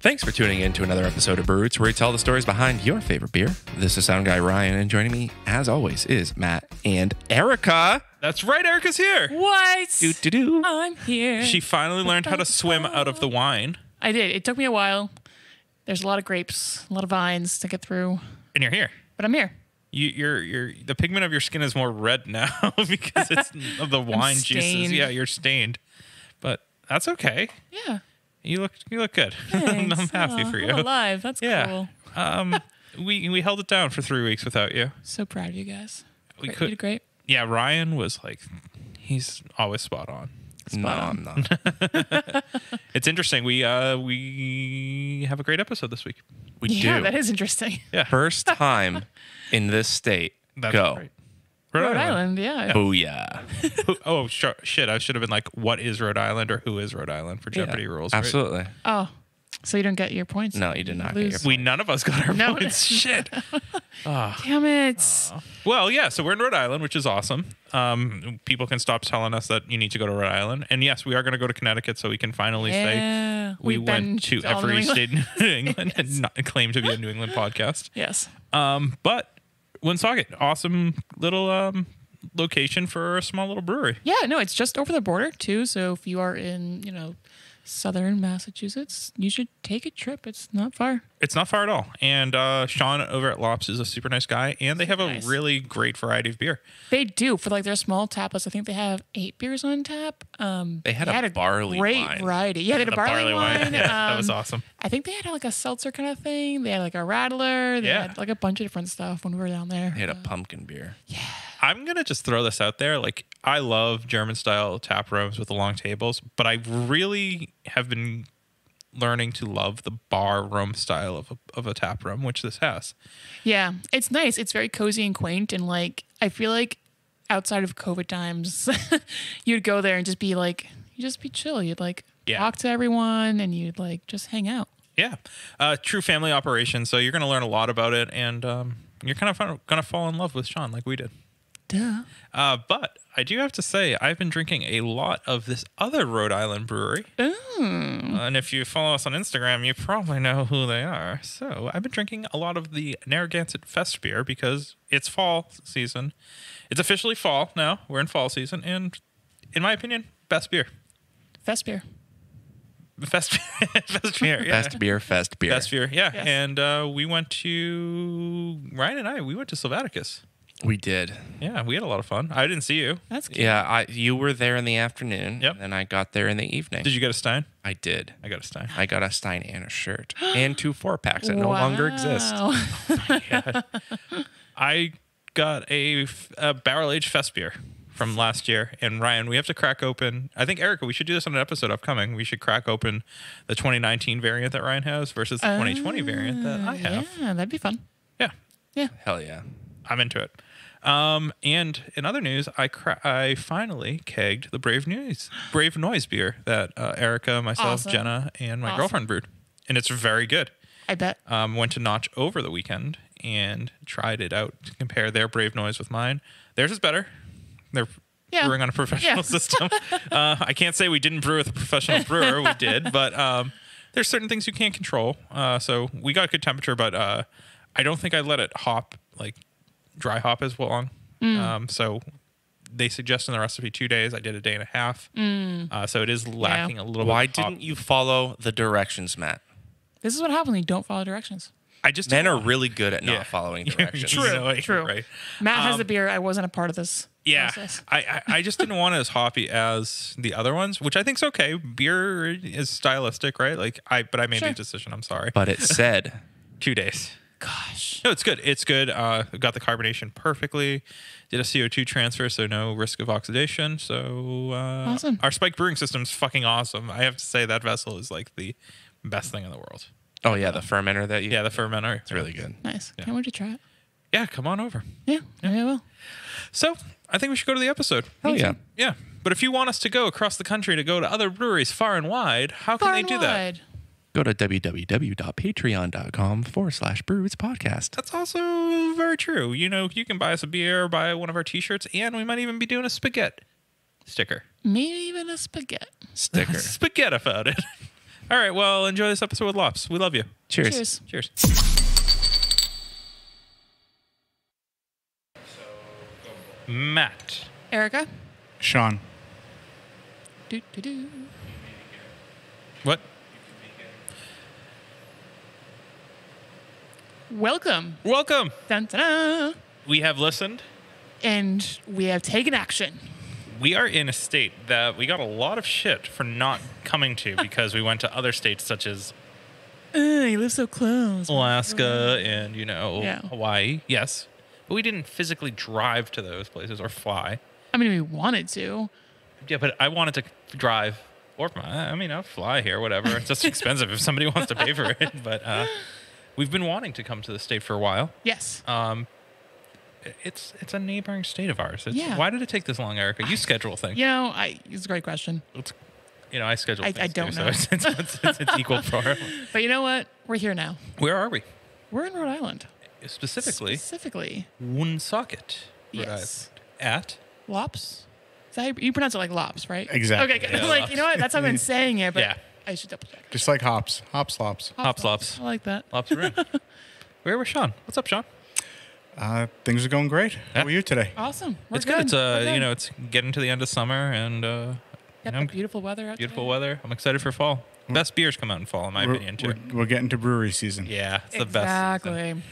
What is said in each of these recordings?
Thanks for tuning in to another episode of Brew, where we tell the stories behind your favorite beer. This is Sound Guy Ryan, and joining me, as always, is Matt and Erica. That's right, Erica's here. What? Do. I'm here. She finally learned how to swim out of the wine. I did. It took me a while. There's a lot of grapes, a lot of vines to get through, And you're here. but I'm here. You're the pigment of your skin is more red now because it's of the wine juices. stained. Yeah, you're stained. But that's okay. Yeah. You look good. Thanks. I'm happy for you. I'm alive. That's Yeah. cool. We held it down for 3 weeks without you. So proud of you guys. We You could. did great. Yeah, Ryan was like, he's always spot on. No, I'm not. It's interesting. We have a great episode this week. We Yeah, do. that is interesting. Yeah, First time in this state. that's Go. right. Rhode Island, yeah. Booyah. Oh, shit! I should have been like, "What is Rhode Island?" or "Who is Rhode Island?" for Jeopardy Yeah, rules. Right? Absolutely. Oh, so you don't get your points? No, you did not get lose. your We none of us got our No. points. Shit. Damn it. Well, yeah. So we're in Rhode Island, which is awesome. People can stop telling us that you need to go to Rhode Island, and yes, we are going to go to Connecticut, so we can finally say Yeah. we We've been went to all New every England. state in New England and not claim to be a New England podcast. Yes. But Woonsocket, awesome little location for a small little brewery. Yeah, no, it's just over the border too. So if you are in, southern Massachusetts, you should take a trip. It's not far. It's not far at all. And Sean over at Lops is a super nice guy, and they have a Nice. really great variety of beer. They do for like their small tap list. I think they have 8 beers on tap. They had a barley great wine. variety. Yeah, they had a barley wine. Yeah, that was awesome. I think they had like a seltzer kind of thing. They had like a rattler. They Yeah. had like a bunch of different stuff when we were down there. They had a pumpkin beer. I'm going to just throw this out there. Like, I love German-style tap rooms with the long tables, but I really have been learning to love the bar room style of a tap room, which this has. Yeah, it's nice. It's very cozy and quaint. And like, I feel like outside of COVID times, you'd go there and just be like, you just be chill. You'd like talk to everyone and you'd like just hang out. Yeah. True family operation, so you're going to learn a lot about it, and you're kind of going to fall in love with Sean like we did. Duh. But I do have to say, I've been drinking a lot of this other Rhode Island brewery. And if you follow us on Instagram, you probably know who they are. So I've been drinking a lot of the Narragansett Fest beer because it's fall season. It's officially fall now. We're in fall season. And in my opinion, best beer. Fest beer. Fest beer. Yeah. Fest beer. Best beer. Yeah. Yes. And Ryan and I, we went to Sylvaticus. We did. Yeah, we had a lot of fun. I didn't see you. That's cute. Yeah, you were there in the afternoon. Yep. And I got there in the evening. Did you get a Stein? I did. I got a Stein. I got a Stein and a shirt and 2 4-packs that no longer exist. Wow. I got a barrel-aged fest beer from last year. And Ryan, we have to crack open. I think, Erica, we should do this on an episode upcoming. We should crack open the 2019 variant that Ryan has versus the 2020 variant that I have. Yeah, that'd be fun. Yeah, Hell yeah. I'm into it. And in other news, I finally kegged the Brave Noise beer that Erica, myself, Awesome. Jenna, and my Awesome. girlfriend brewed. And it's very good. I bet. Went to Notch over the weekend and tried it out to compare their Brave Noise with mine. Theirs is better. They're brewing on a professional system. I can't say we didn't brew with a professional brewer. We did, but there's certain things you can't control. So we got good temperature, but I don't think I let it hop, like dry hop as long. So they suggest in the recipe 2 days. I did a day and a half. So it is lacking a little bit. Why of hop. didn't you follow the directions, Matt? This is what happens when you don't follow directions. I just Men are really good at not following directions. True. Right. Matt has the beer. I wasn't a part of this Yeah, process. I just didn't want it as hoppy as the other ones, which I think's okay. Beer is stylistic, right? But I made the decision. I'm sorry. But it said 2 days. Gosh. No, it's good. It's good. Got the carbonation perfectly. Did a CO2 transfer, so no risk of oxidation. So Awesome. Our spike brewing system's fucking awesome. I have to say that vessel is like the best thing in the world. Oh yeah, the fermenter that you. Yeah, the fermenter. it's really good. Nice. Can't wait to try it. Yeah, come on over. Yeah, I will. So I think we should go to the episode. Hell yeah. Yeah. But if you want us to go across the country to go to other breweries far and wide, how can Far they and do that? wide. Go to www.patreon.com/brews podcast. That's also very true. You know, you can buy us a beer, buy one of our t-shirts, and we might even be doing a spaghetti sticker. Maybe even a spaghetti. Sticker. Spaghetti about it. All right. Well, enjoy this episode with Lops. We love you. Cheers. Cheers. Matt. Erica. Sean. Do. What? Welcome. Welcome. Dun, dun, dun. We have listened. And we have taken action. We are in a state that we got a lot of shit for not coming to because we went to other states such as You live so close. Alaska and, Yeah. Hawaii. Yes. But we didn't physically drive to those places or fly. I mean, we wanted to. Yeah, but I wanted to drive or I'll fly here, whatever. It's just expensive if somebody wants to pay for it. But we've been wanting to come to the state for a while. Yes. It's a neighboring state of ours. Yeah. Why did it take this long, Erica? You schedule things. It's a great question. I schedule things. I don't too, know. So it's equal for everyone. But you know what? We're here now. Where are we? We're in Rhode Island. Specifically, Woonsocket. Rhode Yes. Island. At? Lops? Is that how you pronounce it like Lops, right? Exactly. Okay, good. Yeah, I'm like, Lops. you know what? That's how I've been saying it, but Yeah. I should double check. Just like hops. Hops, lops. Hops, Lops. I like that. Lops Brewing. Where was Sean? What's up, Sean? Things are going great. Yeah. How are you today? Awesome. We're It's good. It's We're good. it's getting to the end of summer and Got the beautiful weather out beautiful today. weather. I'm excited for fall. Best beers come out in fall, in my opinion, too. We're getting to brewery season. Yeah, it's the best. Exactly.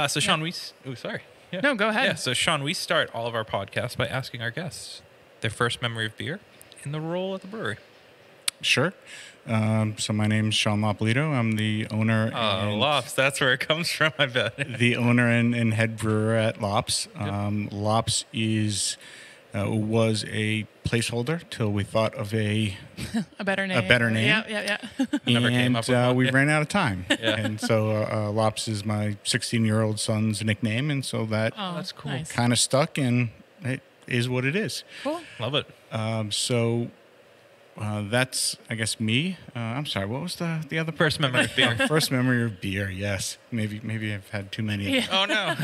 So Sean, sorry. Yeah. No, go ahead. Yeah, so Sean, we start all of our podcasts by asking our guests their first memory of beer and the role at the brewery. Sure. So my name's Sean Lopolito. I'm the owner. and Lops, that's where it comes from, I bet. The owner and head brewer at Lops. Lops was a placeholder till we thought of a better name. Yeah. Never came up with one. we ran out of time. Yeah. And so Lops is my 16-year-old son's nickname, and so that Oh, that's cool. Nice. kind of stuck, and it is what it is. Cool. Love it. That's, I guess, me. I'm sorry, what was the other First memory of beer. First memory of beer, yes. Maybe I've had too many. Yeah. Oh, no.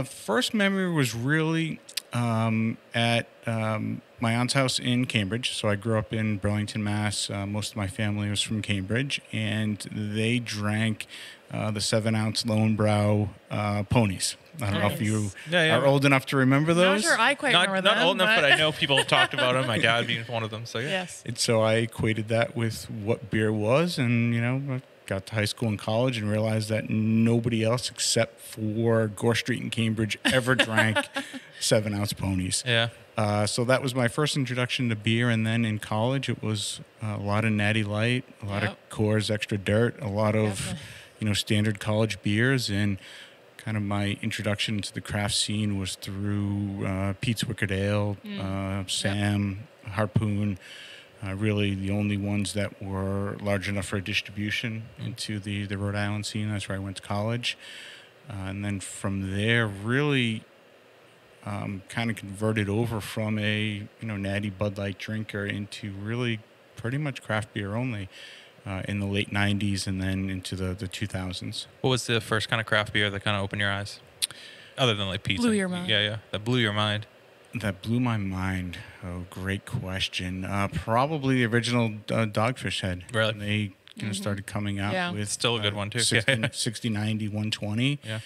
First memory was really at my aunt's house in Cambridge. So I grew up in Burlington, Mass. Most of my family was from Cambridge, and they drank the 7-ounce Lowenbrow ponies. I don't know if you Yeah. are old enough to remember Not those. sure I quite remember Not them, old enough, but I know people have talked about them. My dad being one of them. So yeah. Yes. And so I equated that with what beer was, and I got to high school and college and realized that nobody else except for Gore Street in Cambridge ever drank 7-ounce ponies. Yeah. So that was my first introduction to beer, and then in college it was a lot of Natty Light, a lot of Coors Extra Dirt, a lot of standard college beers, and kind of my introduction to the craft scene was through Pete's Wicked Ale, Sam, Harpoon. Really the only ones that were large enough for distribution into the Rhode Island scene. That's where I went to college. And then from there, really kind of converted over from a natty Bud Light drinker into really pretty much craft beer only in the late 90s and then into the 2000s. What was the first kind of craft beer that kind of opened your eyes? Other than like pizza. Blew your mind. Yeah. That blew your mind. That blew my mind. Oh, great question. Probably the original Dogfish Head. Really? When they started coming out Yeah. with Still a good one, too. 60, 90, 120. Yeah.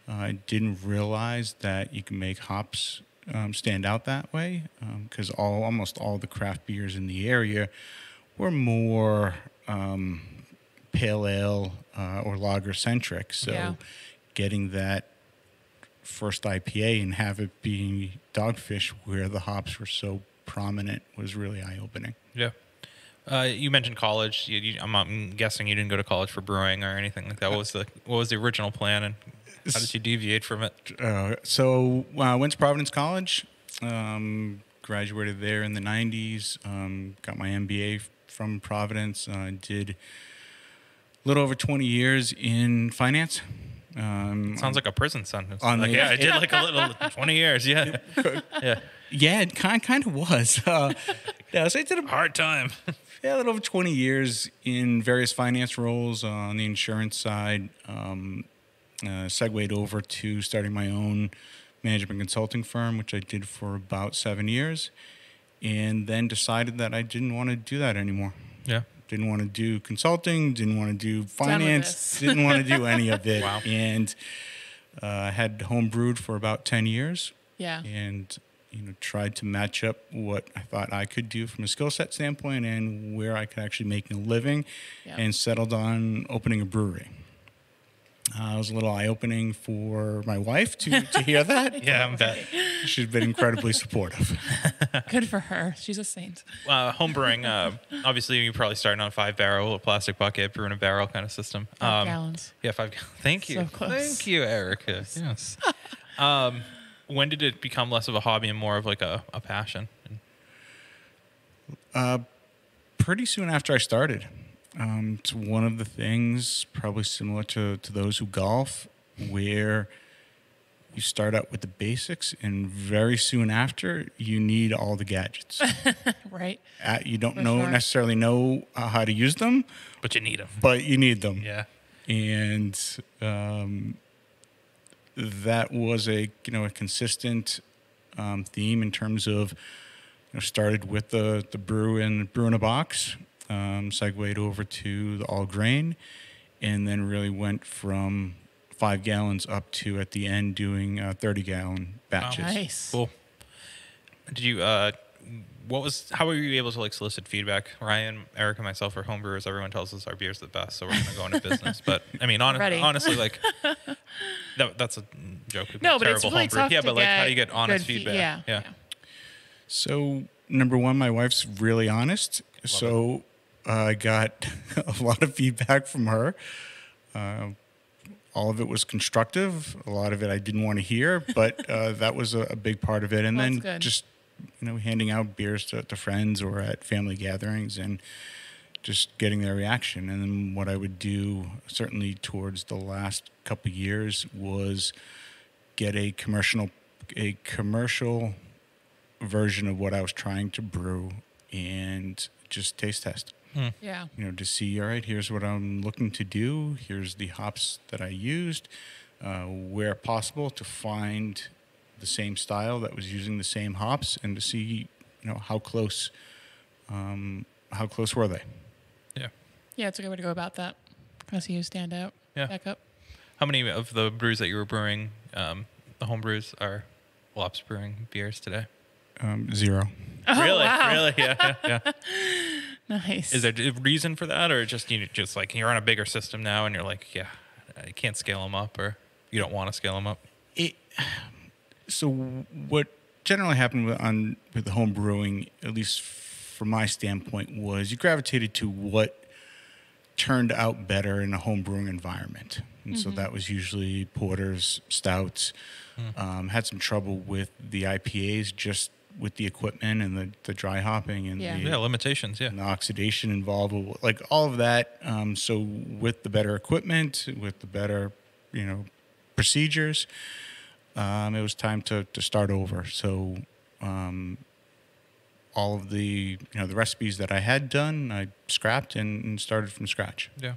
I didn't realize that you can make hops stand out that way because almost all the craft beers in the area were more pale ale or lager centric. So getting that first IPA and have it being Dogfish where the hops were so prominent was really eye-opening. Yeah. You mentioned college. I'm guessing you didn't go to college for brewing or anything like that. What was the original plan, and how did you deviate from it? So I went to Providence College, graduated there in the 90s, got my MBA from Providence, did a little over 20 years in finance. Sounds like a prison sentence. I did like a little 20 years. Yeah. Yeah. Yeah, it kind of was. So I did a Hard time. a little over 20 years in various finance roles on the insurance side. Segued over to starting my own management consulting firm, which I did for about 7 years, and then decided that I didn't want to do that anymore. Yeah. Didn't want to do consulting, didn't want to do finance, didn't want to do any of it. Wow. And I had homebrewed for about 10 years. Yeah. And, tried to match up what I thought I could do from a skill set standpoint and where I could actually make a living, and settled on opening a brewery. It was a little eye-opening for my wife to hear that. Yeah, I bet. She's been incredibly supportive. Good for her. She's a saint. Homebrewing, obviously you're probably starting on a 5-barrel, a plastic bucket, brewing a barrel kind of system. 5 gallons. Yeah, 5 gallons. Thank you. So close. Thank you, Erica. Yes. When did it become less of a hobby and more of like a passion? Pretty soon after I started. It's one of the things probably similar to those who golf, where you start out with the basics and very soon after you need all the gadgets. Right. You don't necessarily know how to use them, But you need them. but you need them. Yeah. And that was a consistent theme in terms of started with the brew in a box, segued over to the all grain, and then really went from 5 gallons up to at the end doing 30-gallon batches. Nice. Cool. Did you how were you able to like solicit feedback? Ryan, Eric, and myself are homebrewers. Everyone tells us our beer's the best, so we're gonna go into business. But I mean, honestly, like that's a joke. No, but it's terrible really homebrew. tough Yeah, to but like, how get do you get honest good feedback? Yeah. So, number one, my wife's really honest. So I got a lot of feedback from her. All of it was constructive. A lot of it I didn't want to hear, but that was a big part of it. And then good. just, handing out beers to friends or at family gatherings and just getting their reaction. And then what I would do, certainly towards the last couple of years, was get a commercial version of what I was trying to brew and just taste test. Yeah. To see, all right, here's what I'm looking to do. Here's the hops that I used, where possible to find the same style that was using the same hops, and to see, how close were they? Yeah. Yeah, it's a good way to go about that. Kind of see who stand out. Yeah. Back up. How many of the brews that you were brewing, the home brews, are Lops Brewing beers today? 0. Oh, Really? wow. Really? Yeah. Nice. Is there a reason for that, or just like you're on a bigger system now and you're like, yeah, I can't scale them up, or you don't want to scale them up? So what generally happened with the home brewing, at least from my standpoint, was you gravitated to what turned out better in a home brewing environment. And so that was usually porters, stouts. Had some trouble with the IPAs, just with the equipment and the dry hopping and the limitations, and the oxidation involved, like all of that. So with the better equipment, with the better, procedures, it was time to start over. So all of the the recipes that I had done, I scrapped and started from scratch. Yeah.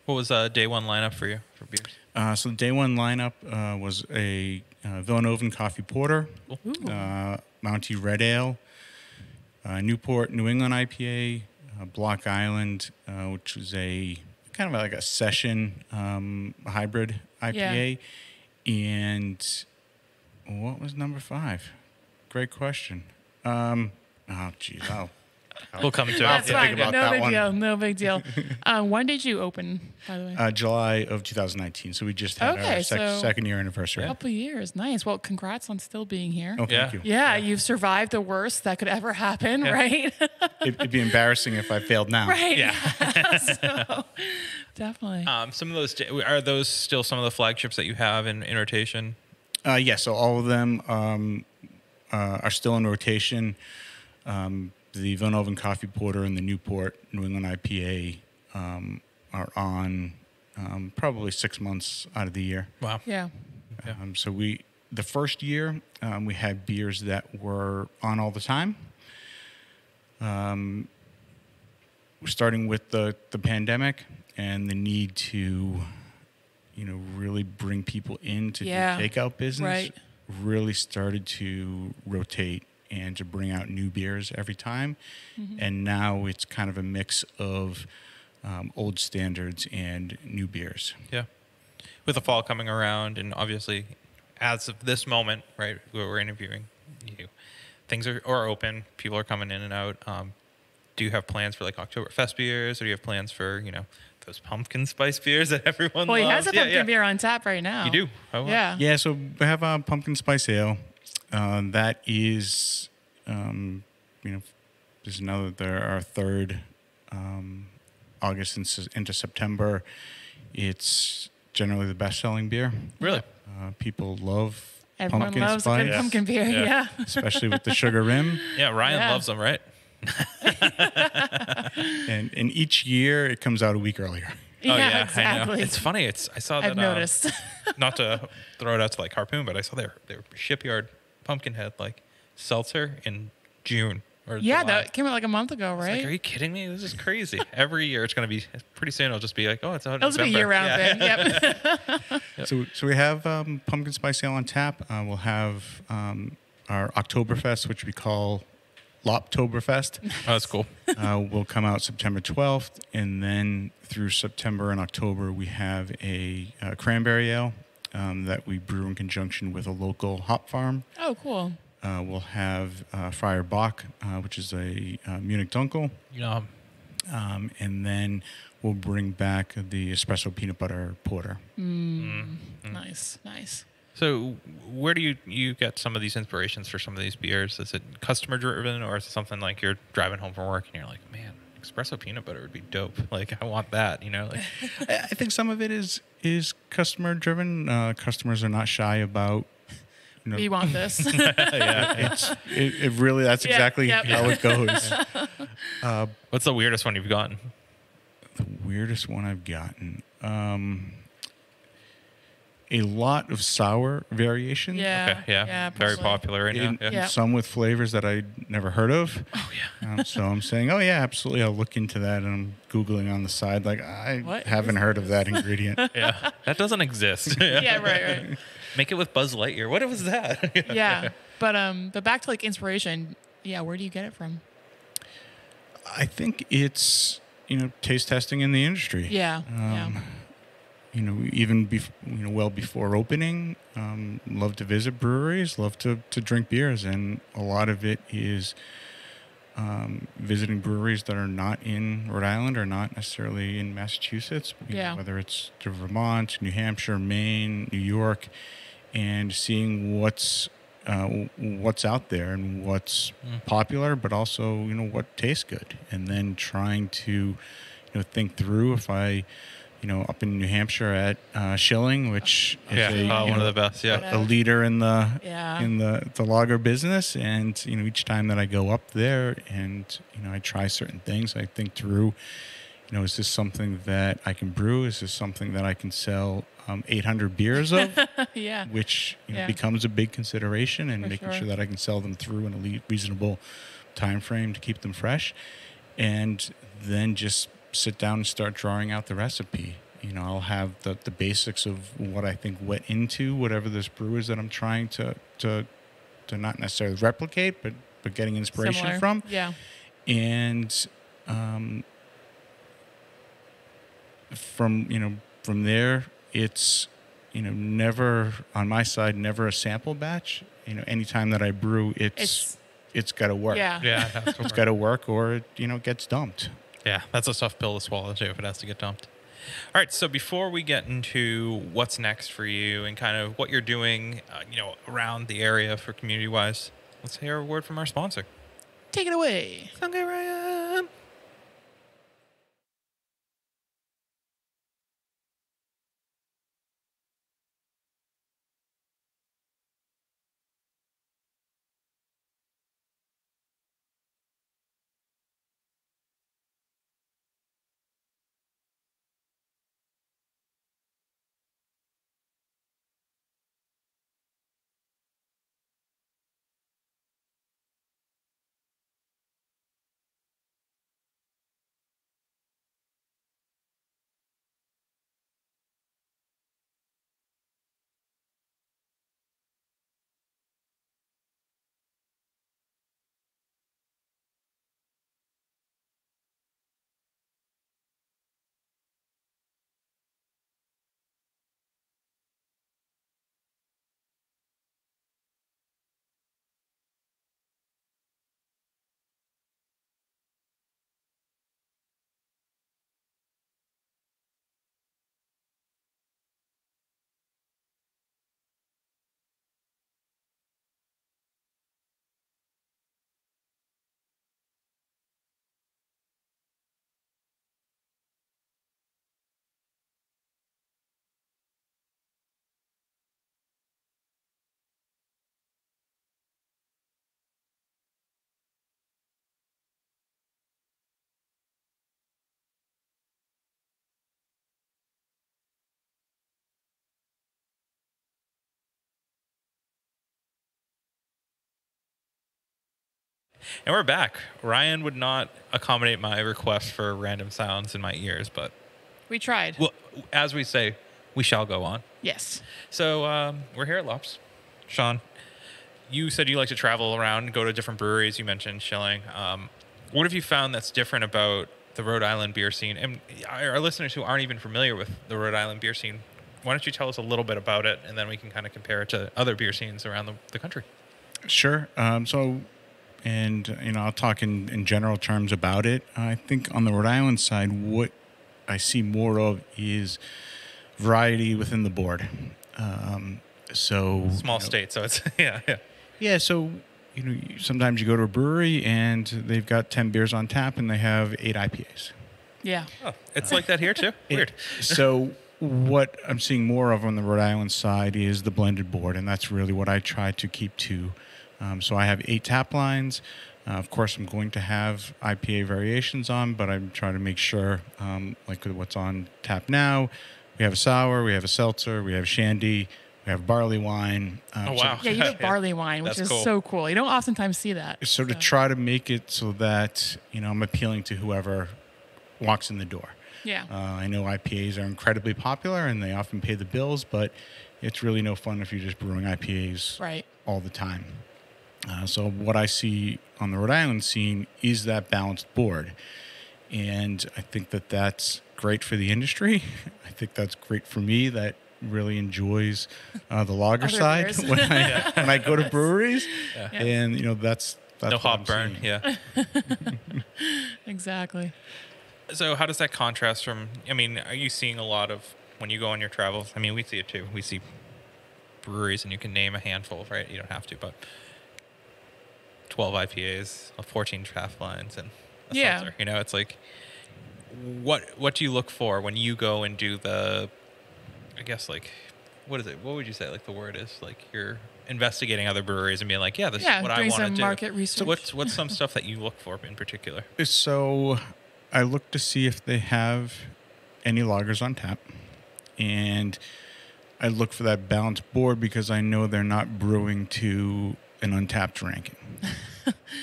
What was day one lineup for you for beers? So the day one lineup was a Villanovan coffee porter, Mountie Red Ale, Newport New England IPA, Block Island, which was a kind of like a session hybrid IPA, and what was number 5? Great question. We'll come to it. That's Yeah. fine. Think about No that big one. deal. No big deal. When did you open, by the way? July of 2019. So we just had Okay, our so- second year anniversary. A couple of years. Nice. Well, congrats on still being here. Oh, thank you. Yeah, you've survived the worst that could ever happen, right? It'd be embarrassing if I failed now. Right. Yeah. So, definitely. Some of those are those still some of the flagships that you have in rotation? Yeah, so all of them are still in rotation. The Villanovan Coffee Porter and the Newport New England IPA are on probably 6 months out of the year. Wow. Yeah. So the first year, we had beers that were on all the time. Starting with the pandemic and the need to, really bring people in to do takeout business, Right. really started to rotate and to bring out new beers every time. And now it's kind of a mix of old standards and new beers. Yeah. With the fall coming around, and obviously, as of this moment, right, where we're interviewing you, things are open. People are coming in and out. Do you have plans for like Oktoberfest beers, or do you have plans for, those pumpkin spice beers that everyone Well, loves? he has a pumpkin beer on tap right now. You do? Oh, wow. Yeah. Yeah, so we have a pumpkin spice ale. That is, there's our third August into September. It's generally the best-selling beer. Really? People love Everyone pumpkin loves spice, a good pumpkin beer. Yeah. especially with the sugar rim. Yeah, Ryan loves them, right? And each year it comes out a week earlier. Yeah, I know. exactly. It's funny. I saw that. I've noticed. Not to throw it out to like Harpoon, but I saw their Shipyard Pumpkinhead like seltzer in June. Or Yeah, July. that came out like a month ago, right? Like, are you kidding me? This is crazy. Every year it's going to be, pretty soon it'll just be like, oh, it's out in It'll be a November. year-round thing. Yep. So we have pumpkin spice ale on tap. We'll have our Oktoberfest, which we call Loptoberfest. Oh, that's cool. Will come out September 12th, and then through September and October we have a cranberry ale that we brew in conjunction with a local hop farm. Oh, cool. We'll have Friar Bach, which is a Munich Dunkel. And then we'll bring back the espresso peanut butter porter. Nice. So where do you get some of these inspirations for some of these beers? Is it customer driven, or is it something like you're driving home from work and you're like, man, espresso peanut butter would be dope. Like, I want that, Like, I think some of it is customer driven. Customers are not shy about, We want this. it really, that's exactly how it goes. what's the weirdest one you've gotten? The weirdest one I've gotten. A lot of sour variations. Yeah. Okay, yeah. Very probably. popular right now. Yeah. Some with flavors that I'd never heard of. Oh, yeah. So I'm saying, oh, yeah, absolutely. I'll look into that. And I'm Googling on the side, like, I What haven't heard of that ingredient. Yeah. That doesn't exist. Yeah, right. Make it with Buzz Lightyear. What was that? Yeah. But back to like inspiration. Yeah, where do you get it from? I think it's, taste testing in the industry. Yeah. Even well before opening, love to visit breweries, love to drink beers, and a lot of it is visiting breweries that are not in Rhode Island or not necessarily in Massachusetts. Whether it's to Vermont, New Hampshire, Maine, New York, and seeing what's out there and what's popular, but also what tastes good, and then trying to think through if I. Up in New Hampshire at Schilling, which is one of the best. Yeah, a leader in the lager business. And each time that I go up there and I try certain things, I think through, is this something that I can brew? Is this something that I can sell 800 beers of? Yeah, which becomes a big consideration, and making sure that I can sell them through in a reasonable time frame to keep them fresh, and then just sit down and start drawing out the recipe. I'll have the basics of what I think went into whatever this brew is that I'm trying to not necessarily replicate, but getting inspiration Similar. from. Yeah. And from there, it's never on my side, never a sample batch. Anytime that I brew, it's got to work. Yeah. It's got to work, or it gets dumped. Yeah, that's a tough pill to swallow too if it has to get dumped. All right, so before we get into what's next for you and kind of what you're doing, around the area for community-wise, let's hear a word from our sponsor. Take it away. Okay, Ryan. And we're back. Ryan would not accommodate my request for random sounds in my ears, but We tried. well, as we say, we shall go on. Yes. So we're here at Lops. Sean, you said you like to travel around, go to different breweries. You mentioned Schilling. What have you found that's different about the Rhode Island beer scene? And our listeners who aren't even familiar with the Rhode Island beer scene, why don't you tell us a little bit about it, and then we can kind of compare it to other beer scenes around the country. Sure. I'll talk in general terms about it. I think on the Rhode Island side, what I see more of is variety within the board. Small state, so it's Yeah. So sometimes you go to a brewery and they've got 10 beers on tap and they have 8 IPAs. Yeah. Oh, it's like that here too. Weird. So what I'm seeing more of on the Rhode Island side is the blended board, and that's really what I try to keep to. So I have 8 tap lines. Of course, I'm going to have IPA variations on, but I'm trying to make sure, like what's on tap now, we have a sour, we have a seltzer, we have shandy, we have barley wine. Oh, wow. Yeah, you have barley wine, which That's is cool. so cool. You don't oftentimes see that. So to try to make it so that, I'm appealing to whoever walks in the door. Yeah. I know IPAs are incredibly popular and they often pay the bills, but it's really no fun if you're just brewing IPAs Right. all the time. So what I see on the Rhode Island scene is that balanced board. And I think that that's great for the industry. I think that's great for me that really enjoys the lager Other side beers. when I go to breweries. Yeah. And, that's No what hop I'm burn. seeing. Yeah. Exactly. So how does that contrast from? I mean, are you seeing a lot of when you go on your travels? I mean, we see it too. We see breweries, and you can name a handful, right? You don't have to, but 12 IPAs, 14 draft lines, and a Yeah. seltzer. It's like, what do you look for when you go and do the? I guess what is it? What would you say? Like the word is like you're investigating other breweries and being like, this is what I doing want to some do. market research. So what's some stuff that you look for in particular? So I look to see if they have any lagers on tap. And I look for that balanced board because I know they're not brewing to an untapped ranking.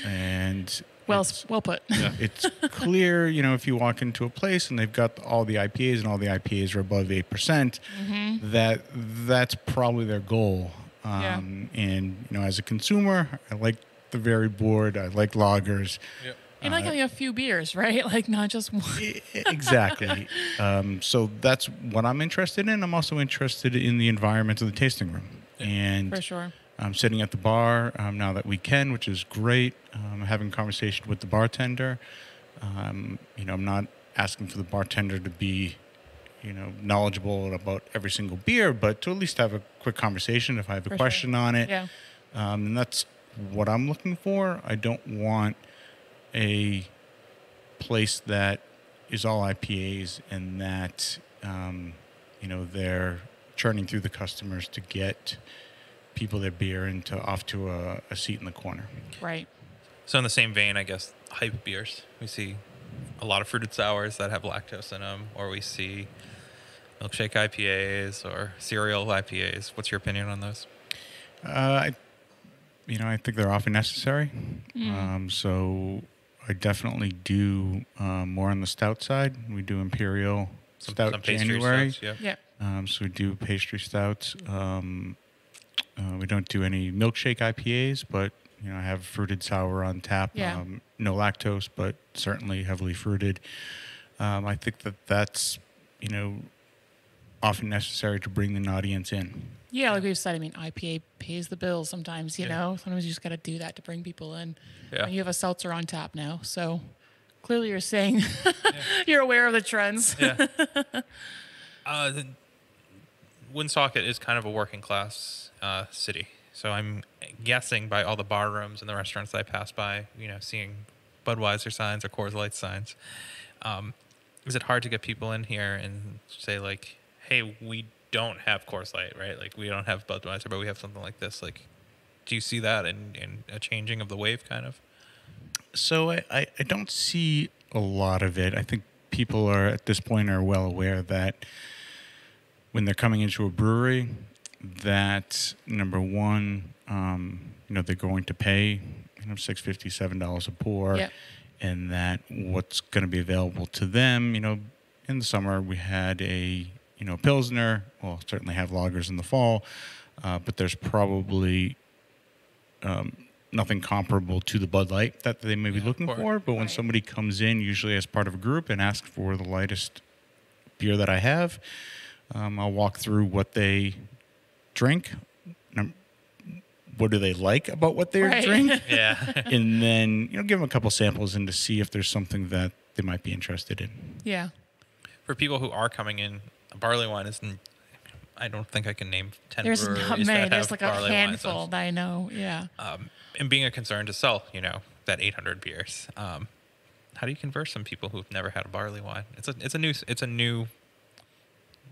And well put. it's clear, if you walk into a place and they've got all the IPAs and all the IPAs are above 8%, that's probably their goal. And, as a consumer, I like the varied board. I like lagers. Yep. And like having a few beers, right? Like not just one. Exactly. So that's what I'm interested in. I'm also interested in the environment of the tasting room. And For sure. I'm sitting at the bar now that we can, which is great. Having a conversation with the bartender. I'm not asking for the bartender to be, knowledgeable about every single beer, but to at least have a quick conversation if I have a question on it. Yeah. And that's what I'm looking for. I don't want a place that is all IPAs and that, they're churning through the customers to get people their beer and off to a seat in the corner. Right. So in the same vein, I guess, hype beers. We see a lot of fruited sours that have lactose in them, or we see milkshake IPAs or cereal IPAs. What's your opinion on those? I think they're often necessary. So I definitely do more on the stout side. We do imperial stout some pastry January. stouts, Yeah. So we do pastry stouts. We don't do any milkshake IPAs, but I have fruited sour on tap. Yeah. No lactose, but certainly heavily fruited. I think that's often necessary to bring the audience in. Yeah, like we've said, IPA pays the bills sometimes, Sometimes you just got to do that to bring people in. Yeah. And you have a seltzer on tap now. So clearly you're saying you're aware of the trends. Yeah. Woonsocket is kind of a working class city. So I'm guessing by all the bar rooms and the restaurants I pass by, seeing Budweiser signs or Coors Light signs. Is it hard to get people in here and say like, hey, we don't have Coors Light, right? Like we don't have Budweiser, but we have something like this. Like, do you see that in a changing of the wave kind of? So I don't see a lot of it. I think people are at this point are well aware that when they're coming into a brewery, that number one, they're going to pay $6.50, $7 a pour. Yep. And that what's going to be available to them, in the summer we had a Pilsner. We'll certainly have lagers in the fall, but there's probably nothing comparable to the Bud Light that they may be looking for. But when somebody comes in, usually as part of a group, and asks for the lightest beer that I have, I'll walk through what they drink. What do they like about what they drink? Yeah. And then, give them a couple samples and to see if there's something that they might be interested in. Yeah. For people who are coming in, Barley Wine isn't. I don't think I can name 10 There's breweries not many. that There's have like a barley handful wines. that I know. Yeah. And being a concern to sell, that 800 beers. How do you convert some people who've never had a barley wine? It's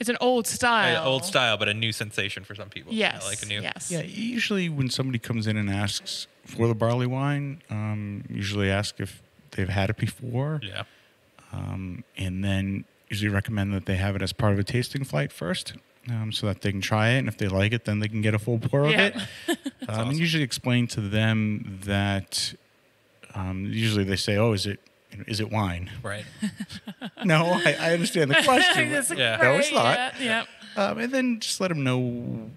an old style. old style, but a new sensation for some people. Yes. Like a new. Yes. Yeah, usually when somebody comes in and asks for the barley wine, usually ask if they've had it before. Yeah. And then usually recommend that they have it as part of a tasting flight first, so that they can try it. And if they like it, then they can get a full pour of it. Awesome. And usually explain to them that usually they say, "Oh, is it wine?" Right. No, I understand the question. Yeah. No, it's not. Yeah. And then just let them know,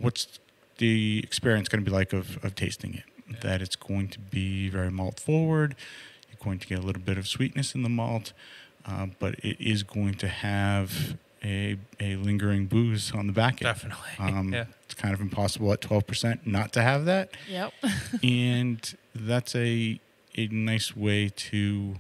what's the experience going to be like of tasting it. Yeah. That it's going to be very malt forward. You're going to get a little bit of sweetness in the malt, but it is going to have a lingering booze on the back end. Definitely. Yeah. It's kind of impossible at 12% not to have that. Yep. And that's a nice way to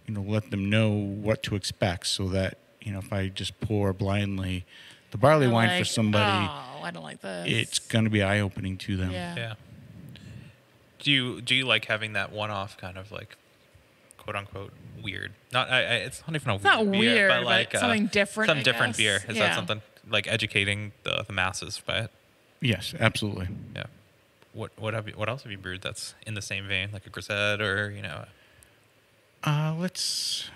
let them know what to expect, so that if I just pour blindly the barley wine for somebody, oh, I don't like this, it's going to be eye-opening to them. Yeah. Do you like having that one-off kind of like quote unquote weird? It's not even a not weird beer, weird, but like something different. Some I different guess. beer. Is that something like educating the masses by it? Yes, absolutely. Yeah. What else have you brewed that's in the same vein, like a grisette or Let's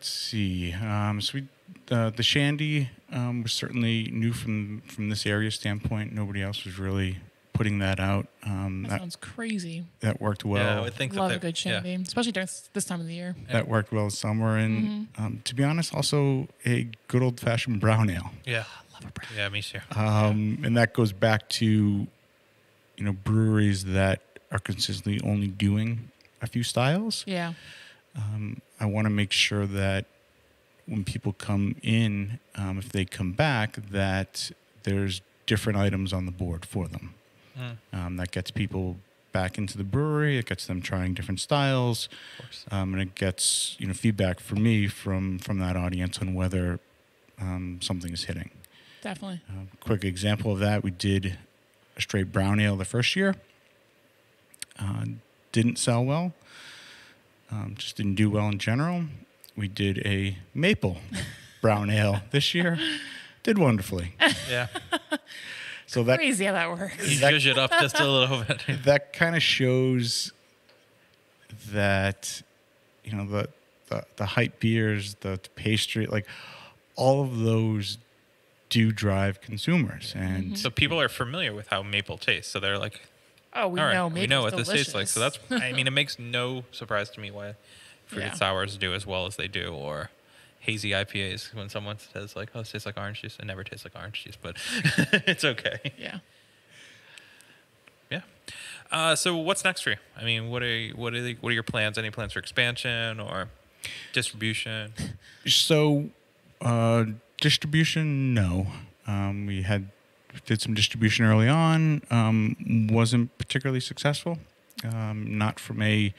see. So the shandy was certainly new from this area standpoint. Nobody else was really putting that out. That sounds crazy. That worked well. Yeah, I would think Love a good shandy, especially during this time of the year. That worked well this summer, and to be honest, also a good old-fashioned brown ale. Yeah, love a brown. Yeah, me too. And that goes back to breweries that are consistently only doing a few styles. Yeah. I want to make sure that when people come in, if they come back, that there's different items on the board for them. That gets people back into the brewery. It gets them trying different styles, and it gets feedback from me from that audience on whether something is hitting. Definitely. Quick example of that: we did a straight brown ale the first year. Didn't sell well. Just didn't do well in general. We did a maple brown ale this year. Did wonderfully. Yeah. So that crazy how that works. You zhuzh it up just a little bit. That kind of shows that the hype beers, the pastry, like all of those do drive consumers, and so people are familiar with how maple tastes. So they're like, oh, we all know. right, we know what delicious. this tastes like. So that's, I mean, it makes no surprise to me why fruited sours do as well as they do, or hazy IPAs. When someone says like, "Oh, it tastes like orange juice," it never tastes like orange juice, but it's okay. Yeah. Yeah. So what's next for you? I mean, what are your plans? Any plans for expansion or distribution? So distribution, no. We did some distribution early on. Wasn't particularly successful. Not from a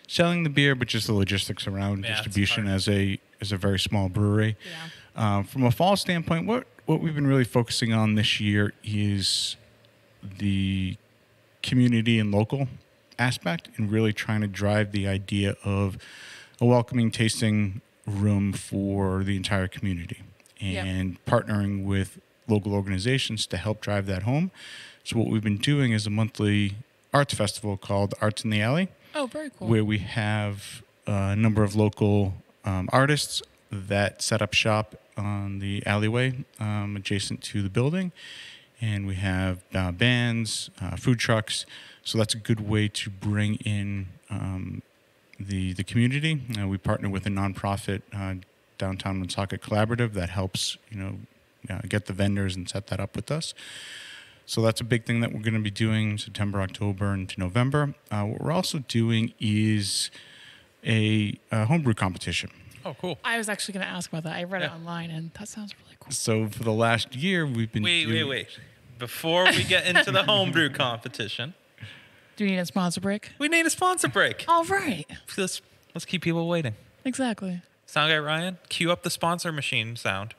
selling the beer, but just the logistics around distribution as a very small brewery. Yeah. From a fall standpoint, what we've been really focusing on this year is the community and local aspect, and really trying to drive the idea of a welcoming tasting room for the entire community, and partnering with local organizations to help drive that home. So what we've been doing is a monthly arts festival called Arts in the Alley. Oh, very cool. Where we have a number of local artists that set up shop on the alleyway adjacent to the building, and we have bands, food trucks. So that's a good way to bring in the community. We partner with a nonprofit, Downtown Woonsocket Collaborative, that helps get the vendors and set that up with us. So that's a big thing that we're going to be doing September, October, into November. What we're also doing is a homebrew competition. Oh, cool. I was actually going to ask about that. I read it online, and that sounds really cool. So for the last year, we've been Wait. Before we get into the homebrew competition, do we need a sponsor break? we need a sponsor break. All right. Let's keep people waiting. Exactly. Sound guy Ryan, cue up the sponsor machine sound.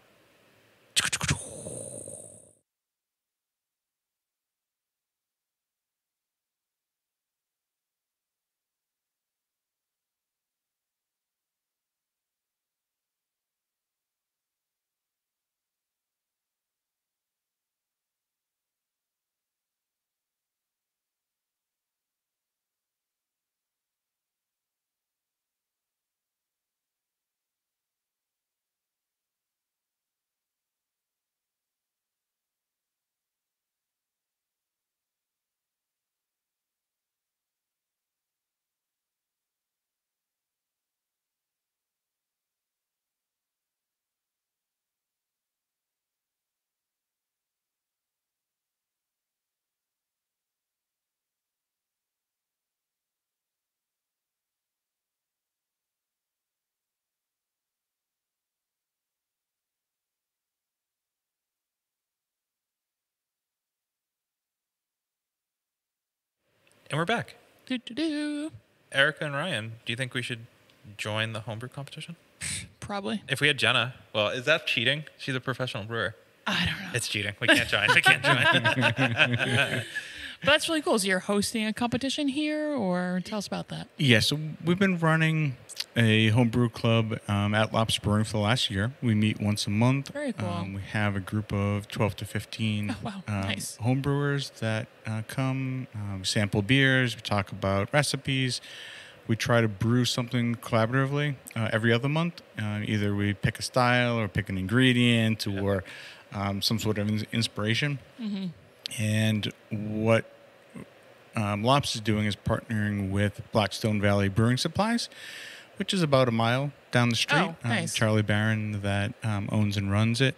And we're back. Do. Erica and Ryan, do you think we should join the homebrew competition? Probably. If we had Jenna, well, is that cheating? She's a professional brewer. I don't know. It's cheating. We can't join. We can't join. But that's really cool. So you're hosting a competition here, or tell us about that. Yeah, so we've been running a homebrew club at Lops Brewing for the last year. We meet once a month. Very cool. We have a group of 12 to 15 nice. homebrewers that come, sample beers, we talk about recipes. We try to brew something collaboratively every other month. Either we pick a style or pick an ingredient or some sort of inspiration. Mm-hmm. And what Lops is doing is partnering with Blackstone Valley Brewing Supplies, which is about a mile down the street. Oh, nice. Charlie Barron that owns and runs it.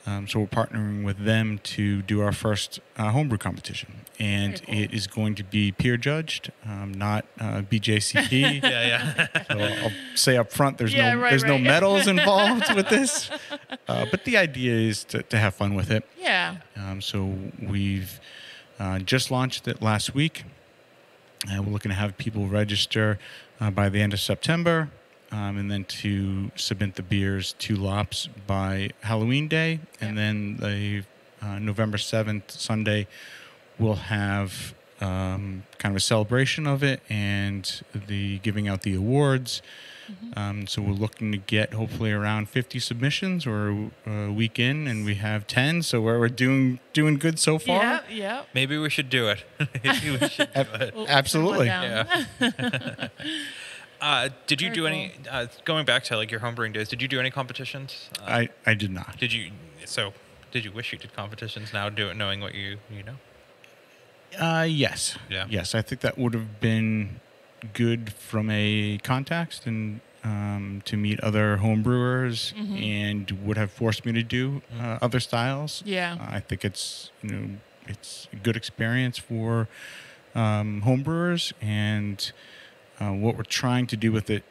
So we're partnering with them to do our first homebrew competition. And cool. It is going to be peer judged, not BJCP. Yeah. So I'll say up front, there's right. no medals involved with this. But the idea is to have fun with it. Yeah. So we've just launched it last week. We're looking to have people register by the end of September, and then to submit the beers to Lops by Halloween Day. And then the November 7th, Sunday, we'll have kind of a celebration of it and the giving out the awards. Mm-hmm. So we're looking to get hopefully around 50 submissions or a week in, and we have 10. So we're doing good so far. Yeah. Maybe we should do it. Maybe we should do it. Absolutely. Yeah. Did you do any, going back to like your homebrewing days, did you do any competitions? I did not. Did you wish you did competitions now, knowing what you know? Yes. Yeah. Yes, I think that would have been good from a context and to meet other homebrewers, and would have forced me to do other styles. Yeah. I think it's it's a good experience for homebrewers, and what we're trying to do with it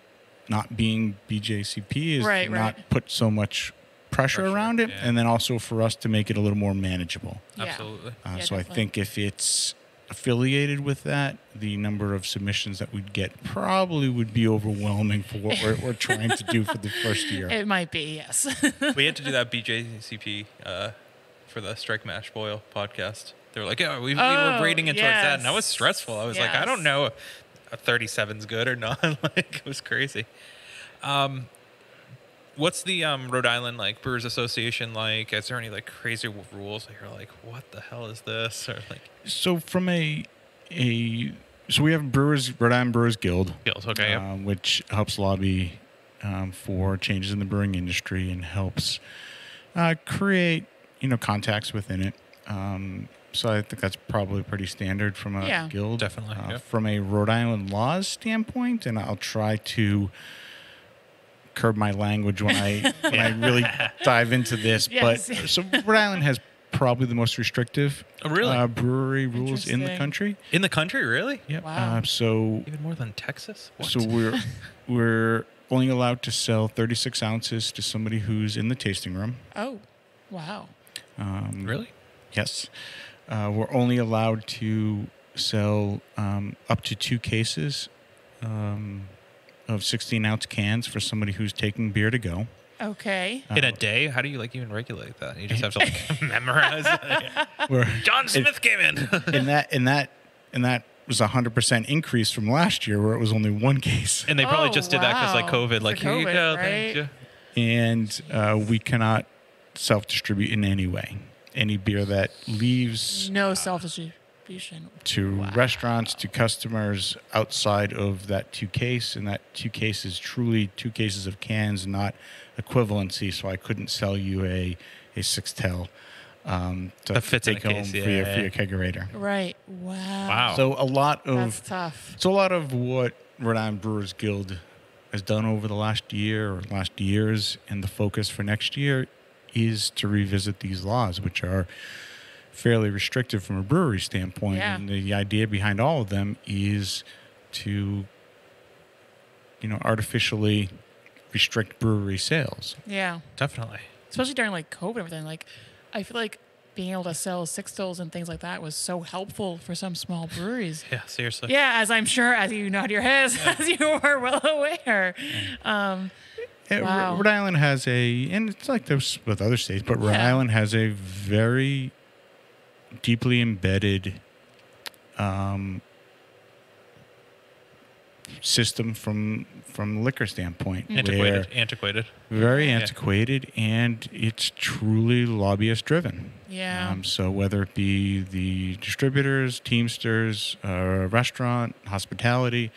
not being BJCP is not put so much pressure around it, and then also for us to make it a little more manageable. Yeah. Absolutely. So definitely. I think if it's affiliated with that, the number of submissions that we'd get probably would be overwhelming for what we're trying to do for the first year. It might be, yes. We had to do that BJCP for the Strike Mash Boil podcast. They were like, yeah, we were braiding it towards that, and that was stressful. I was like, I don't know if a 37's good or not. Like, it was crazy. What's the Rhode Island like Brewers Association like? Is there any like crazy rules that you're like, what the hell is this? Or like, so from so we have Rhode Island Brewers Guild, okay, which helps lobby for changes in the brewing industry and helps create contacts within it. So I think that's probably pretty standard from a guild. Definitely. From a Rhode Island laws standpoint, and I'll try to curb my language when I really dive into this. Yes. But so Rhode Island has probably the most restrictive brewery rules in the country. In the country, really? Yep. Wow. So even more than Texas? What? So we're only allowed to sell 36 ounces to somebody who's in the tasting room. Oh, wow. Really? Yes. We're only allowed to sell up to 2 cases of 16-ounce cans for somebody who's taking beer to go. Okay. In a day? How do you even regulate that? You just have to memorize it. John Smith came in. and that was a 100% increase from last year, where it was only 1 case. And they probably just did that because COVID. For like, here you COVID, go. right? Thank you. And we cannot self-distribute in any way. Any beer that leaves No self-distribution. to restaurants, to customers outside of that 2 case, and that 2 case is truly 2 cases of cans, not equivalency. So I couldn't sell you a 6-tail to fits in take a home case, for your kegerator. Right. Wow. Wow. So a lot That's of tough. So a lot of what Rhode Island Brewers Guild has done over the last year or last years, and the focus for next year, is to revisit these laws, which are fairly restrictive from a brewery standpoint. Yeah. And the idea behind all of them is to, artificially restrict brewery sales. Yeah. Definitely. Especially during like COVID and everything. Like, I feel like being able to sell 6-stills and things like that was so helpful for some small breweries. Yeah, seriously. Yeah, as I'm sure, as you nod your heads, as you are well aware. Wow. Rhode Island has and it's like this with other states, but Rhode Island has a very deeply embedded system from the liquor standpoint. Antiquated. Very antiquated, and it's truly lobbyist driven. Yeah. So whether it be the distributors, Teamsters, restaurant, hospitality,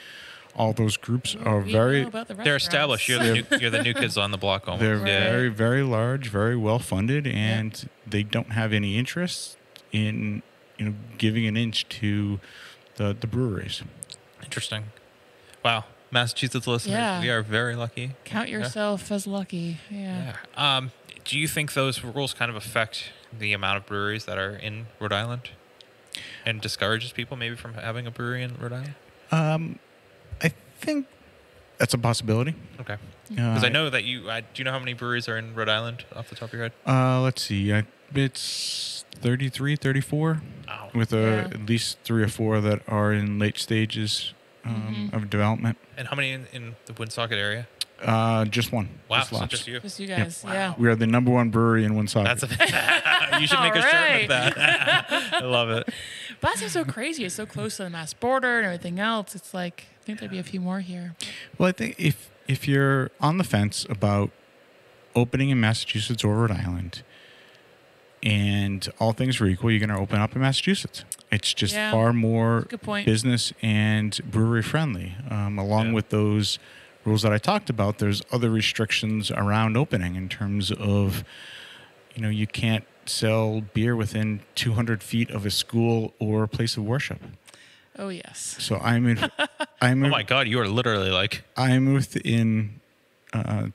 all those groups are they're established. You're the new kids on the block almost. They're very, very large, very well funded, and they don't have any interest in giving an inch to the breweries. Interesting. Wow. Massachusetts listeners, we are very lucky. Count yourself as lucky. Yeah. Do you think those rules kind of affect the amount of breweries that are in Rhode Island and discourages people maybe from having a brewery in Rhode Island? I think that's a possibility. Okay. Because I know that do you know how many breweries are in Rhode Island off the top of your head? Let's see. It's 33, 34, with at least 3 or 4 that are in late stages of development. And how many in the Woonsocket area? Just 1. Wow, just so Lops. just you. Just you guys. Wow. Yeah. We are the number 1 brewery in Woonsocket. You should make a shirt with that. I love it. But that seems so crazy. It's so close to the Mass border and everything else. It's like, I think there'd be a few more here. Well, I think if you're on the fence about opening in Massachusetts or Rhode Island, and all things are equal, you're going to open up in Massachusetts. It's just far more business and brewery friendly. Along with those rules that I talked about, there's other restrictions around opening in terms of, you can't sell beer within 200 feet of a school or place of worship. Oh, yes. So oh my God, you are literally like... I'm within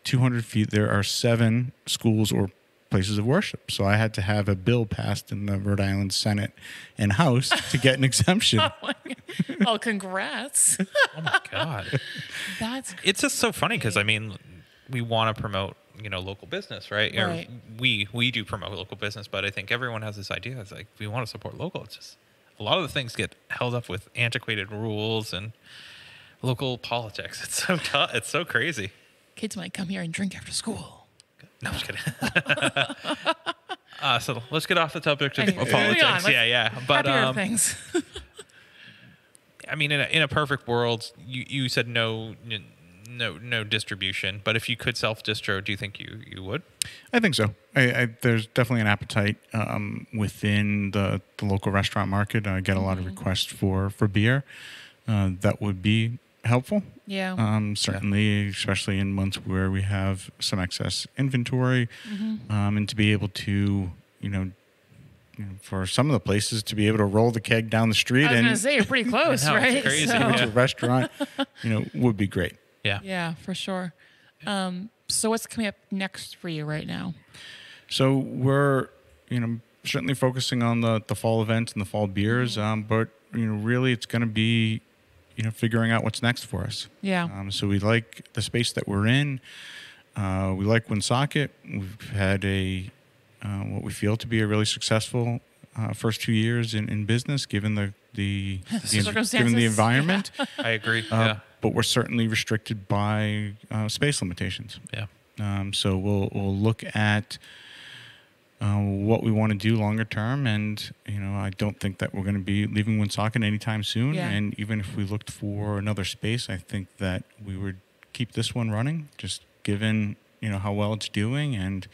200 feet. There are 7 schools or places of worship. So I had to have a bill passed in the Rhode Island Senate and House to get an exemption. Oh, congrats. Oh my God. It's just so funny because, we want to promote, local business, right? Right. Or we do promote local business, but I think everyone has this idea. It's like, we want to support local. It's just, a lot of the things get held up with antiquated rules and local politics. It's so tough. It's so crazy. Kids might come here and drink after school. No, I'm just kidding. So let's get off the topic of Anyway, politics. But happier things. in a perfect world, you said no distribution. But if you could self-distro, do you think you would? I think so. There's definitely an appetite within the local restaurant market. I get a lot of requests for beer. That would be helpful. Yeah. Certainly, especially in months where we have some excess inventory, and to be able to, for some of the places to be able to roll the keg down the street I was and going to say, you're pretty close, I know, it's right? crazy. So- go to a restaurant, would be great. Yeah. Yeah, for sure. So what's coming up next for you right now? So we're, certainly focusing on the fall events and the fall beers, but really it's going to be, figuring out what's next for us. Yeah. So we like the space that we're in. We like Woonsocket. We've had what we feel to be a really successful first 2 years in business, given the given the environment. Yeah. I agree. But we're certainly restricted by space limitations. Yeah. So we'll look at what we want to do longer term, and I don't think that we're going to be leaving Woonsocket anytime soon. Yeah. And even if we looked for another space, I think that we would keep this one running, just given how well it's doing. And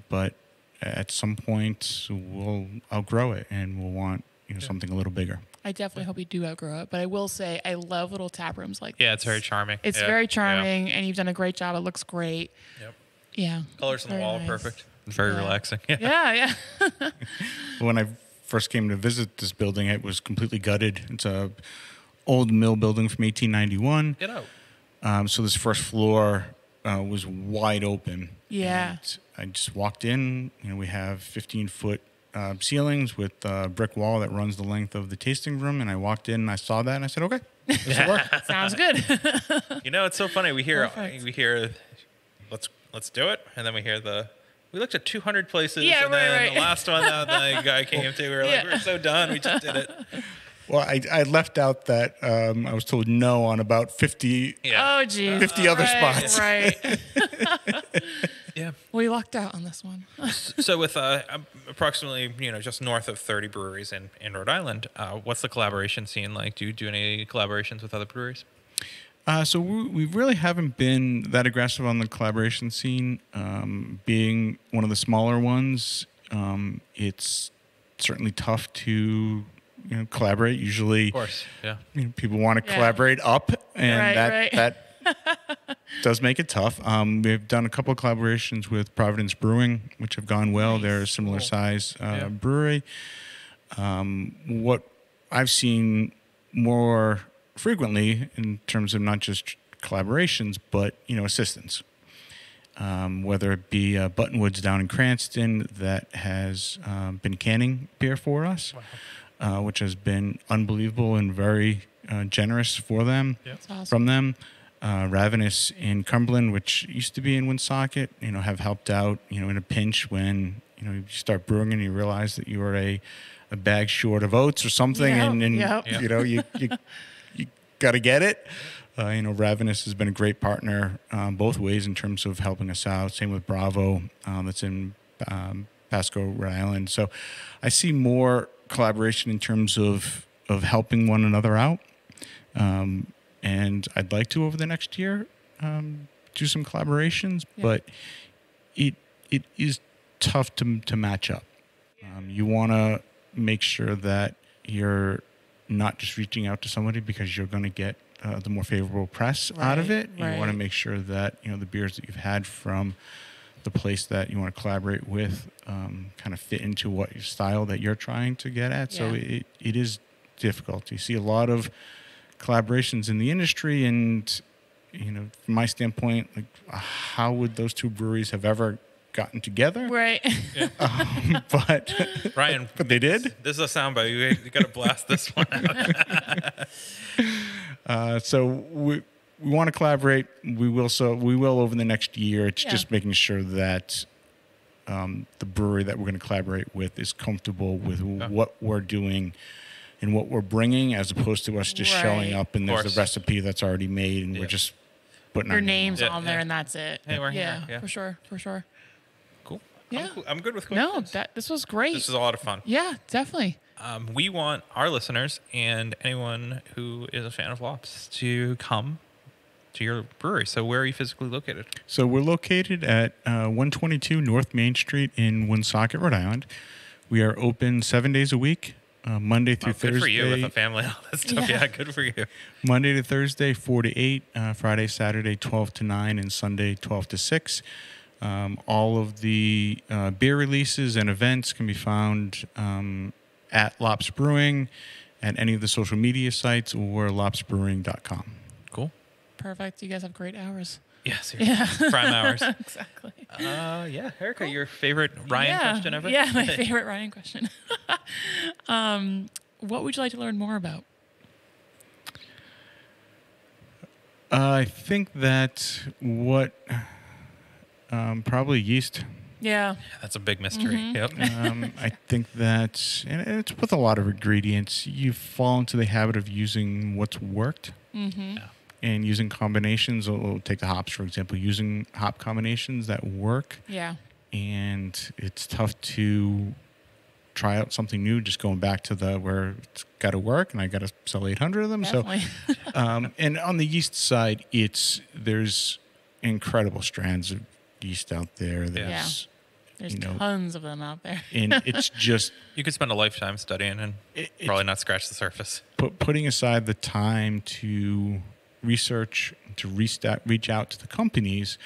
but at some point we'll outgrow it, and we'll want something a little bigger. I definitely hope you do outgrow it, but I will say I love little tap rooms like Yeah, this. it's very charming. It's very charming, and you've done a great job. It looks great. Yep. Yeah. Colors on the Very wall, nice. perfect. It's very relaxing. Yeah. When I first came to visit this building, it was completely gutted. It's a old mill building from 1891. Get out. So this first floor was wide open. Yeah. And I just walked in. We have 15-foot ceilings with a brick wall that runs the length of the tasting room. And I walked in and I saw that and I said, okay, this will work. Sounds good. It's so funny. We hear, Perfect. let's do it, and then we hear we looked at 200 places, Yeah, and then right. the last one that the guy came to, we were like, we're so done, we just did it. Well, I left out that I was told no on about 50. Yeah. Oh, geez. 50 other Right, spots. Right. Yeah. We lucked out on this one. So with approximately, just north of 30 breweries in Rhode Island, what's the collaboration scene like? Do you do any collaborations with other breweries? So we really haven't been that aggressive on the collaboration scene. Being one of the smaller ones, it's certainly tough to collaborate. Usually, Of course, yeah. People want to Yeah. collaborate up, and Right. that does make it tough. We've done a couple of collaborations with Providence Brewing, which have gone well. Nice. They're a similar Cool. size Yeah. brewery. What I've seen more frequently in terms of not just collaborations, but assistance. Whether it be Buttonwoods down in Cranston that has been canning beer for us, which has been unbelievable and very generous for them. Yeah. That's awesome. From them. Ravenous in Cumberland, which used to be in Woonsocket, have helped out, in a pinch when, you start brewing and you realize that you are a bag short of oats or something, Yep, and yep. you got to get it. Ravenous has been a great partner both ways in terms of helping us out. Same with Bravo, that's in Pasco, Rhode Island. So I see more collaboration in terms of helping one another out. And I'd like to, over the next year, do some collaborations, but it is tough to match up. You want to make sure that you're not just reaching out to somebody because you're going to get the more favorable press out of it. You want to make sure that the beers that you've had from the place that you want to collaborate with kind of fit into what your style that you're trying to get at. So it is difficult. You see a lot of collaborations in the industry, and from my standpoint, like, how would those two breweries have ever gotten together? Right. But Ryan, but they did. this is a soundbite. You got to blast this one out. So we want to collaborate. We will. So we will over the next year. It's just making sure that the brewery that we're going to collaborate with is comfortable with what we're doing and what we're bringing, as opposed to us just showing up and there's a recipe that's already made and we're just putting Your our name's Yeah, on there yeah. and that's it. Hey, we're here, yeah. For sure. Cool. Yeah. I'm good with No, questions. this was great. This is a lot of fun. Yeah, definitely. We want our listeners and anyone who is a fan of Lops to come to your brewery. So where are you physically located? So we're located at 122 North Main Street in Woonsocket, Rhode Island. We are open 7 days a week, Monday through Good Thursday. for you with a family and all that stuff. Yeah. Yeah, good for you. Monday to Thursday, 4 to 8, Friday, Saturday, 12 to 9, and Sunday, 12 to 6. All of the beer releases and events can be found at Lops Brewing, at any of the social media sites, or lopsbrewing.com. Cool. Perfect. You guys have great hours. Yes. Yeah. Prime hours. Exactly. Yeah. Erica, your favorite Ryan question ever? Yeah, my favorite Ryan question. What would you like to learn more about? I think that probably yeast. Yeah. That's a big mystery. Yep. I think that, and it's with a lot of ingredients, you fall into the habit of using what's worked. Mm-hmm. Yeah. And using combinations. We'll take the hops, for example, using hop combinations that work. Yeah. And it's tough to try out something new, just going back to where it's got to work and I got to sell 800 of them. Definitely. So, and on the yeast side, there's incredible strands of yeast out there. There's tons of them out there. And it's just, you could spend a lifetime studying and probably not scratch the surface. Putting aside the time to research, to reach out to the companies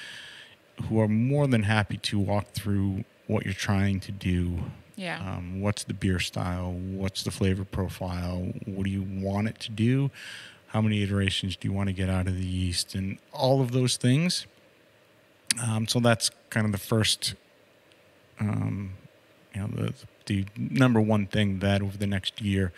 who are more than happy to walk through what you're trying to do. Yeah. What's the beer style? What's the flavor profile? What do you want it to do? How many iterations do you want to get out of the yeast? And all of those things. So that's kind of the first, the number one thing that over the next year,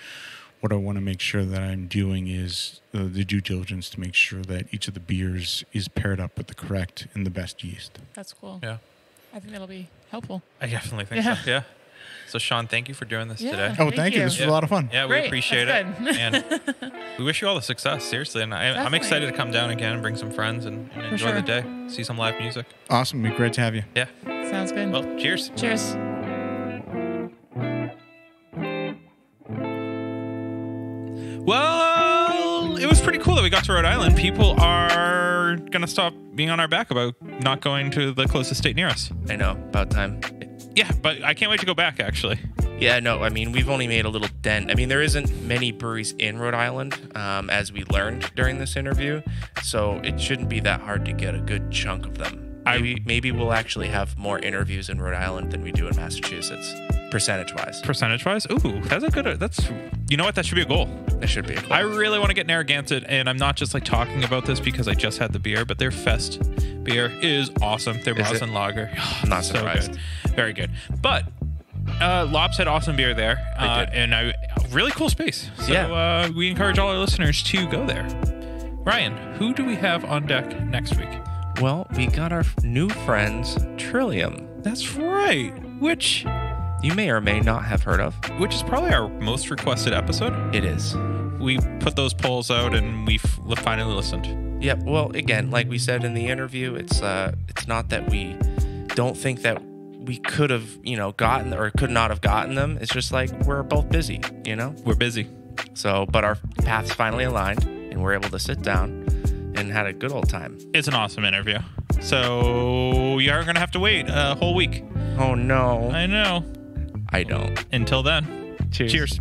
what I want to make sure that I'm doing is the due diligence to make sure that each of the beers is paired up with the correct and the best yeast. That's cool. Yeah. I think that'll be helpful. I definitely think so. Yeah. So, Sean, thank you for doing this today. Oh, thank you. This was a lot of fun. Yeah, we appreciate it. And we wish you all the success, seriously. And I'm excited to come down again and bring some friends and enjoy the day, see some live music. Awesome. It'd be great to have you. Yeah. Sounds good. Well, cheers. Cheers. Well, it was pretty cool that we got to Rhode Island. People are going to stop being on our back about not going to the closest state near us. I know, about time. Yeah, but I can't wait to go back, actually. Yeah, no, I mean, we've only made a little dent. I mean, there isn't many breweries in Rhode Island, as we learned during this interview. So it shouldn't be that hard to get a good chunk of them. Maybe we'll actually have more interviews in Rhode Island than we do in Massachusetts, percentage-wise. Percentage-wise? Ooh, you know what? That should be a goal. That should be a goal. I really want to get Narragansett, and I'm not just like talking about this because I just had the beer, but their Fest beer is awesome. Their Boston Lager. I'm not surprised. So good. Very good. But Lops had awesome beer there, and a really cool space. So we encourage all our listeners to go there. Ryan, who do we have on deck next week? Well, we got our new friends, Trillium. That's right. Which you may or may not have heard of. Which is probably our most requested episode. It is. We put those polls out and we finally listened. Yeah, well, again, like we said in the interview, it's not that we don't think that we could have, gotten or could not have gotten them. It's just like we're both busy, We're busy. So, but our paths finally aligned and we're able to sit down and had a good old time. It's an awesome interview. So you are going to have to wait a whole week. Oh, no. I know. I don't. Until then, cheers.